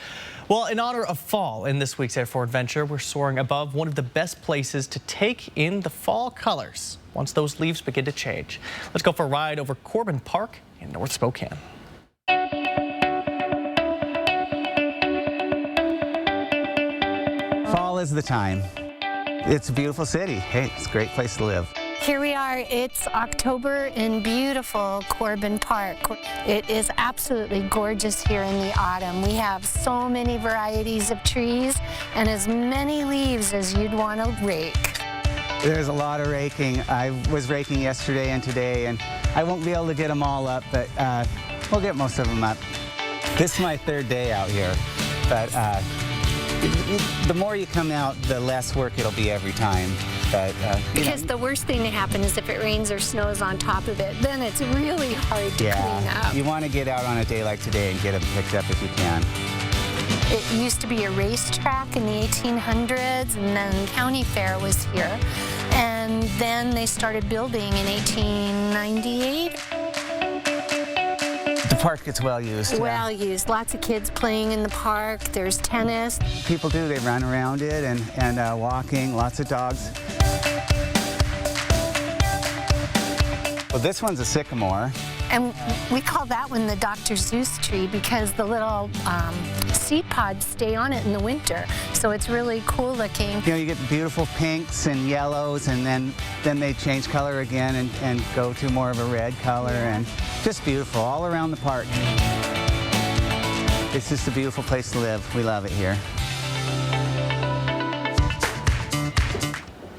Well, in honor of fall in this week's Air4 Adventure, we're soaring above one of the best places to take in the fall colors once those leaves begin to change. Let's go for a ride over Corbin Park in North Spokane. Fall is the time. It's a beautiful city. Hey, it's a great place to live. Here we are, it's October in beautiful Corbin Park. It is absolutely gorgeous here in the autumn. We have so many varieties of trees and as many leaves as you'd want to rake. There's a lot of raking. I was raking yesterday and today, and I won't be able to get them all up, but we'll get most of them up. This is my third day out here, but the more you come out, the less work it'll be every time. But, because the worst thing to happen is if it rains or snows on top of it, then it's really hard to clean up. You want to get out on a day like today and get them picked up if you can. It used to be a racetrack in the 1800s, and then County Fair was here. And then they started building in 1898. The park gets well used. Well used. Lots of kids playing in the park. There's tennis. People do. They run around it and walking. Lots of dogs. Well, this one's a sycamore. And we call that one the Dr. Seuss tree because the little seed pods stay on it in the winter. So it's really cool looking. You know, you get beautiful pinks and yellows, and then they change color again and go to more of a red color, and just beautiful all around the park. It's just a beautiful place to live. We love it here.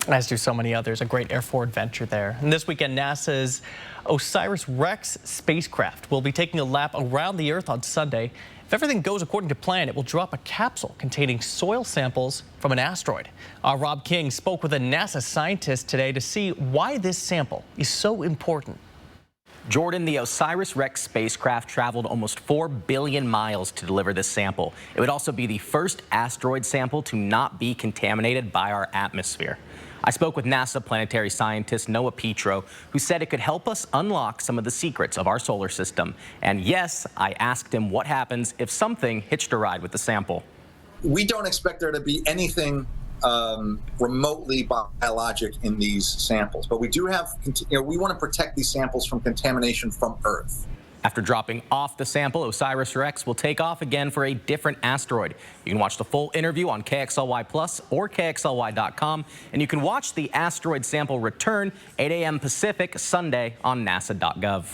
As do so many others, a great Air4 adventure there. And this weekend, NASA's OSIRIS-REx spacecraft will be taking a lap around the Earth on Sunday. If everything goes according to plan, it will drop a capsule containing soil samples from an asteroid. Rob King spoke with a NASA scientist today to see why this sample is so important. Jordan, the OSIRIS-REx spacecraft traveled almost 4 billion miles to deliver this sample. It would also be the first asteroid sample to not be contaminated by our atmosphere. I spoke with NASA planetary scientist Noah Petro, who said it could help us unlock some of the secrets of our solar system. And yes, I asked him what happens if something hitched a ride with the sample. We don't expect there to be anything remotely biologic in these samples, but we do have, we want to protect these samples from contamination from Earth. After dropping off the sample, OSIRIS-REx will take off again for a different asteroid. You can watch the full interview on KXLY Plus or KXLY.com, and you can watch the asteroid sample return 8 a.m. Pacific Sunday on NASA.gov.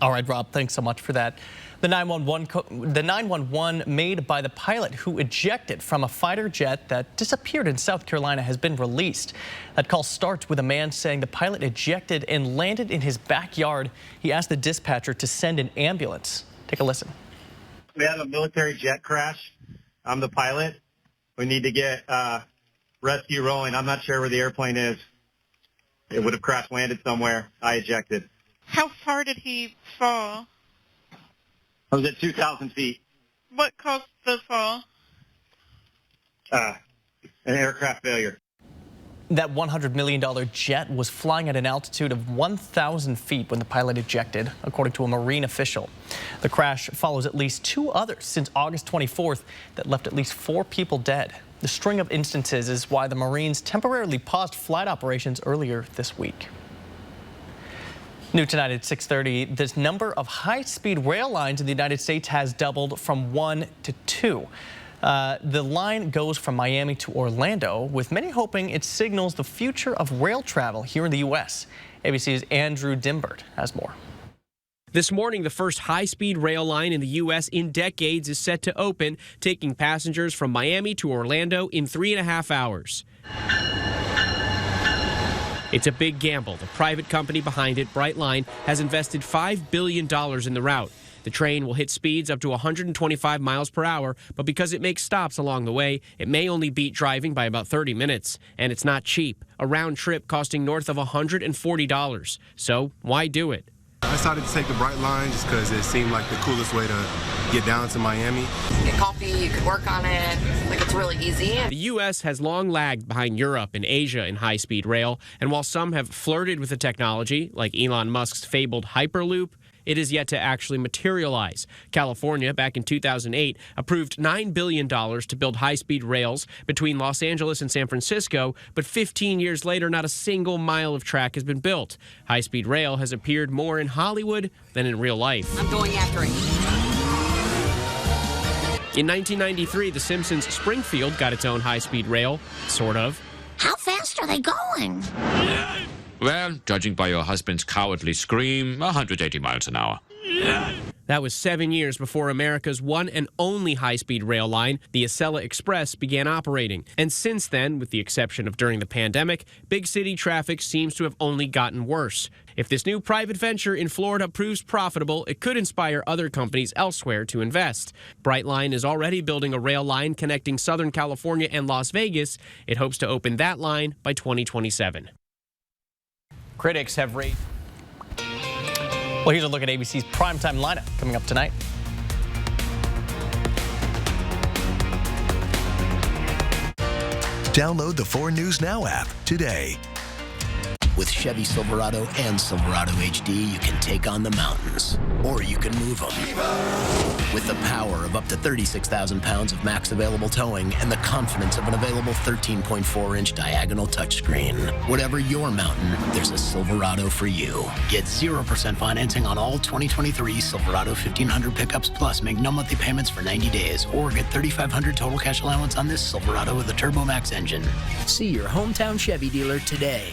All right, Rob, thanks so much for that. The 911 made by the pilot who ejected from a fighter jet that disappeared in South Carolina has been released. That call starts with a man saying the pilot ejected and landed in his backyard. He asked the dispatcher to send an ambulance. Take a listen. We had a military jet crash. I'm the pilot. We need to get rescue rolling. I'm not sure where the airplane is. It would have crash landed somewhere. I ejected. How far did he fall? I was at 2,000 feet. What caused the fall? An aircraft failure. That $100 million jet was flying at an altitude of 1,000 feet when the pilot ejected, according to a Marine official. The crash follows at least 2 others since August 24th that left at least 4 people dead. The string of instances is why the Marines temporarily paused flight operations earlier this week. New tonight at 6:30, this number of high-speed rail lines in the United States has doubled from 1 to 2. The line goes from Miami to Orlando, with many hoping it signals the future of rail travel here in the U.S. ABC's Andrew Dimbert has more. This morning, the first high-speed rail line in the U.S. in decades is set to open, taking passengers from Miami to Orlando in 3.5 hours. It's a big gamble. The private company behind it, Brightline, has invested $5 billion in the route. The train will hit speeds up to 125 miles per hour, but because it makes stops along the way, it may only beat driving by about 30 minutes. And it's not cheap, a round trip costing north of $140. So why do it? I decided to take the Brightline just because it seemed like the coolest way to get down to Miami. Get coffee, you can work on it, like it's really easy. The U.S. has long lagged behind Europe and Asia in high-speed rail, and while some have flirted with the technology, like Elon Musk's fabled Hyperloop, it is yet to actually materialize. California, back in 2008, approved $9 billion to build high-speed rails between Los Angeles and San Francisco, but 15 years later, not a single mile of track has been built. High-speed rail has appeared more in Hollywood than in real life. I'm going after it. In 1993, The Simpsons' Springfield got its own high-speed rail, sort of. How fast are they going? Well, judging by your husband's cowardly scream, 180 miles an hour. That was 7 years before America's one and only high-speed rail line, the Acela Express, began operating. And since then, with the exception of during the pandemic, big city traffic seems to have only gotten worse. If this new private venture in Florida proves profitable, it could inspire other companies elsewhere to invest. Brightline is already building a rail line connecting Southern California and Las Vegas. It hopes to open that line by 2027. Critics have raised. Well, here's a look at ABC's primetime lineup coming up tonight. Download the 4 News Now app today. With Chevy Silverado and Silverado HD, you can take on the mountains, or you can move them. With the power of up to 36,000 pounds of max available towing and the confidence of an available 13.4-inch diagonal touchscreen. Whatever your mountain, there's a Silverado for you. Get 0% financing on all 2023 Silverado 1500 pickups, plus make no monthly payments for 90 days, or get $3,500 total cash allowance on this Silverado with a TurboMax engine. See your hometown Chevy dealer today.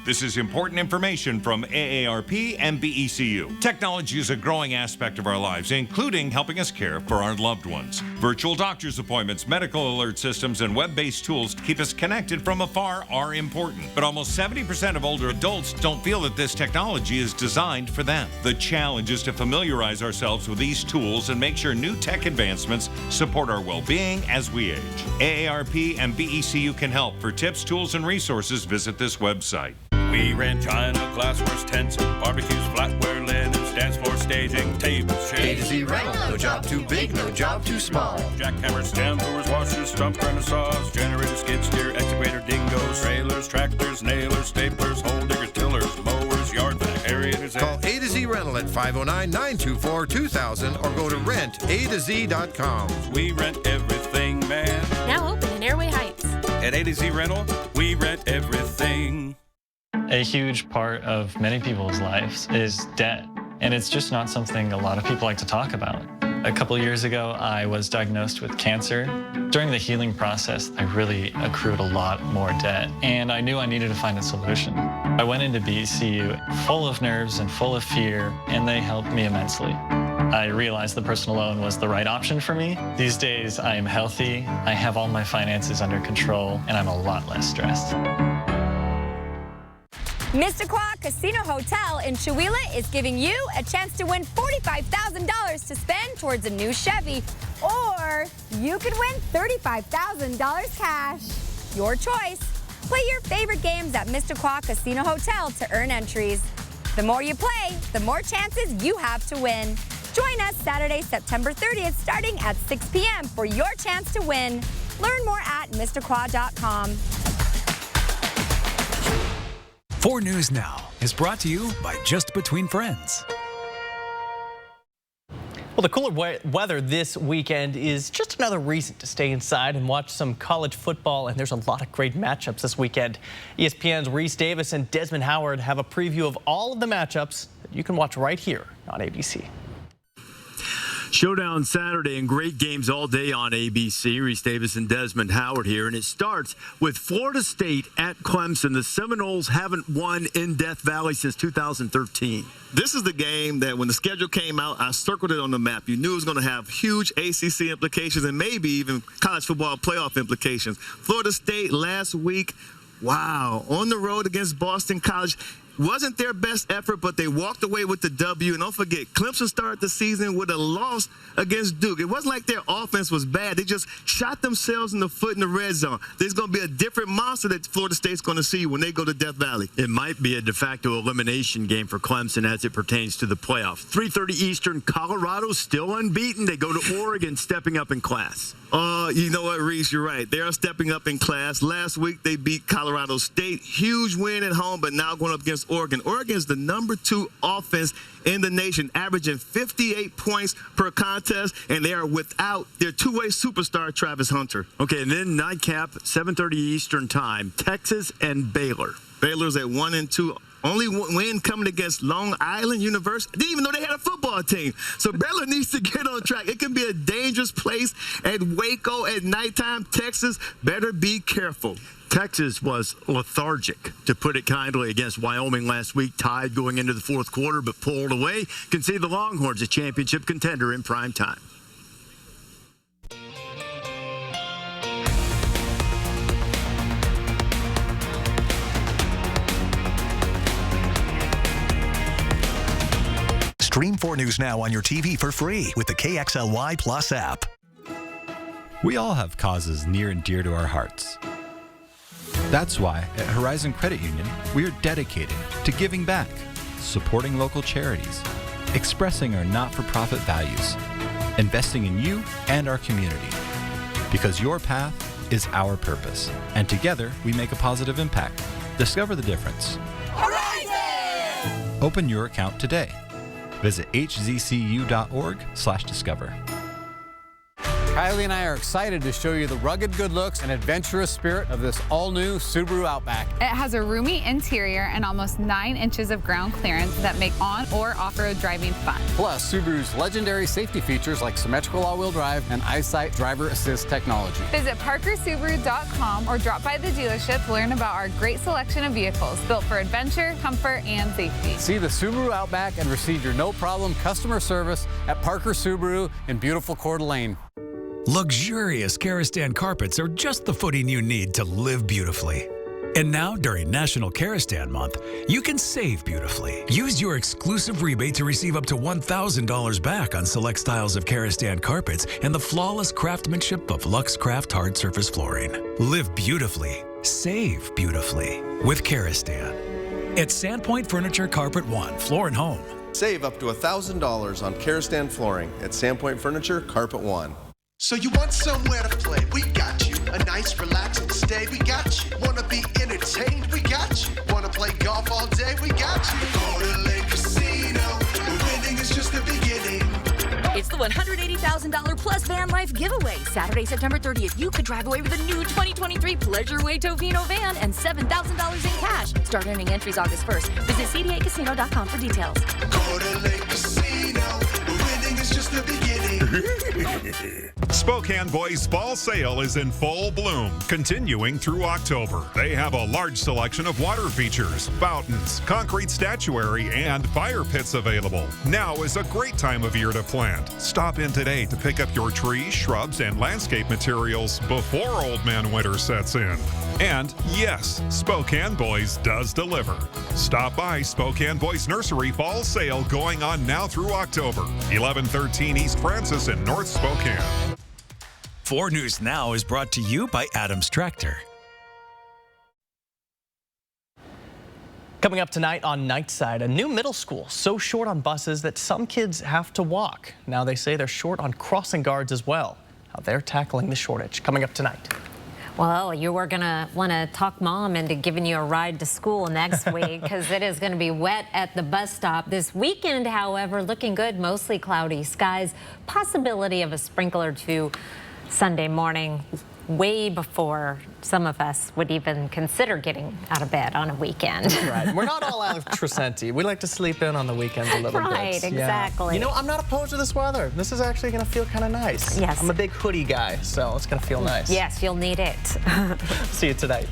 This is important information from AARP and BECU. Technology is a growing aspect of our lives, including helping us care for our loved ones. Virtual doctor's appointments, medical alert systems, and web-based tools to keep us connected from afar are important. But almost 70% of older adults don't feel that this technology is designed for them. The challenge is to familiarize ourselves with these tools and make sure new tech advancements support our well-being as we age. AARP and BECU can help. For tips, tools, and resources, visit this website. We rent china, glassware, tents, barbecues, flatware, linen, stands for staging, tables, shades. A to Z rental. No job too big, no job too small. Jackhammers, stand doors, washers, stump grinders, saws, generators, skid steer, excavator, dingoes, trailers, tractors, nailers, staplers, hole diggers, tillers, mowers, yard vac, aerators. Call A to Z Rental at 509-924-2000 or go to rentatoz.com. We rent everything, man. Now open in Airway Heights. At A to Z Rental, we rent everything. A huge part of many people's lives is debt, and it's just not something a lot of people like to talk about. A couple years ago, I was diagnosed with cancer. During the healing process, I really accrued a lot more debt, and I knew I needed to find a solution. I went into BECU full of nerves and full of fear, and they helped me immensely. I realized the personal loan was the right option for me. These days, I am healthy, I have all my finances under control, and I'm a lot less stressed. Mr. Casino Hotel in Chewelah is giving you a chance to win $45,000 to spend towards a new Chevy, or you could win $35,000 cash. Your choice. Play your favorite games at Mr. Casino Hotel to earn entries. The more you play, the more chances you have to win. Join us Saturday, September 30th, starting at 6 p.m. for your chance to win. Learn more at MrQuad.com. 4 News Now is brought to you by Just Between Friends. Well, the cooler weather this weekend is just another reason to stay inside and watch some college football, and there's a lot of great matchups this weekend. ESPN's Reese Davis and Desmond Howard have a preview of all of the matchups that you can watch right here on ABC. Showdown Saturday and great games all day on ABC. Reese Davis and Desmond Howard here. And it starts with Florida State at Clemson. The Seminoles haven't won in Death Valley since 2013. This is the game that when the schedule came out, I circled it on the map. You knew it was going to have huge ACC implications and maybe even college football playoff implications. Florida State last week, wow, on the road against Boston College. wasn't their best effort, but they walked away with the W. And don't forget, Clemson started the season with a loss against Duke. It wasn't like their offense was bad. They just shot themselves in the foot in the red zone. There's going to be a different monster that Florida State's going to see when they go to Death Valley. It might be a de facto elimination game for Clemson as it pertains to the playoff. 3:30 Eastern, Colorado still unbeaten. They go to Oregon, stepping up in class. You know what, Reese, you're right. They are stepping up in class. Last week, they beat Colorado State. Huge win at home, but now going up against Oregon. Oregon is the #2 offense in the nation, averaging 58 points per contest, and they are without their two-way superstar, Travis Hunter. Okay, and then nightcap, 7:30 Eastern time, Texas and Baylor. Baylor's at 1-2. Only win coming against Long Island University. Didn't even know they had a football team. So Baylor needs to get on track. It can be a dangerous place at Waco at nighttime. Texas better be careful. Texas was lethargic, to put it kindly, against Wyoming last week, tied going into the fourth quarter, but pulled away. Can see the Longhorns a championship contender in prime time. Stream 4 News Now on your TV for free with the KXLY Plus app. We all have causes near and dear to our hearts. That's why at Horizon Credit Union, we are dedicated to giving back, supporting local charities, expressing our not-for-profit values, investing in you and our community. Because your path is our purpose, and together we make a positive impact. Discover the difference. Horizon! Open your account today. Visit hzcu.org/discover. Kylie and I are excited to show you the rugged good looks and adventurous spirit of this all-new Subaru Outback. It has a roomy interior and almost 9 inches of ground clearance that make on- or off-road driving fun. Plus, Subaru's legendary safety features like symmetrical all-wheel drive and EyeSight driver assist technology. Visit ParkerSubaru.com or drop by the dealership to learn about our great selection of vehicles built for adventure, comfort, and safety. See the Subaru Outback and receive your no-problem customer service at Parker Subaru in beautiful Coeur d'Alene. Luxurious Karastan carpets are just the footing you need to live beautifully. And now, during National Karastan Month, you can save beautifully. Use your exclusive rebate to receive up to $1,000 back on select styles of Karastan carpets and the flawless craftsmanship of LuxCraft hard surface flooring. Live beautifully, save beautifully with Karastan. At Sandpoint Furniture Carpet One, Floor and Home. Save up to $1,000 on Karastan flooring at Sandpoint Furniture Carpet One. So you want somewhere to play? We got you. A nice relaxing stay? We got you. Wanna be entertained? We got you. Wanna play golf all day? We got you. Go to Lake Casino. Winning is just the beginning. It's the $180,000 plus van life giveaway. Saturday, September 30th, you could drive away with a new 2023 Pleasureway Tofino van and $7,000 in cash. Start earning entries August 1st. Visit cdacasino.com for details. Go to Lake Casino. Winning is just the beginning. Spokane Boys Fall Sale is in full bloom, continuing through October. They have a large selection of water features, fountains, concrete statuary, and fire pits available. Now is a great time of year to plant. Stop in today to pick up your trees, shrubs, and landscape materials before Old Man Winter sets in. And yes, Spokane Boys does deliver. Stop by Spokane Boys Nursery Fall Sale going on now through October. 1113 East Francis in North Spokane. 4 News Now is brought to you by Adams Tractor. Coming up tonight on Nightside, a new middle school so short on buses that some kids have to walk. Now they say they're short on crossing guards as well. How they're tackling the shortage. Coming up tonight. Well, you were going to want to talk Mom into giving you a ride to school next week because it is going to be wet at the bus stop. This weekend, however, looking good, mostly cloudy skies. Possibility of a sprinkle or two Sunday morning, way before some of us would even consider getting out of bed on a weekend. Right. We're not all Alex Tresenti. We like to sleep in on the weekends a little bit. Right, exactly. Yeah. You know, I'm not opposed to this weather. This is actually going to feel kind of nice. Yes. I'm a big hoodie guy, so it's going to feel nice. Yes, you'll need it. See you tonight.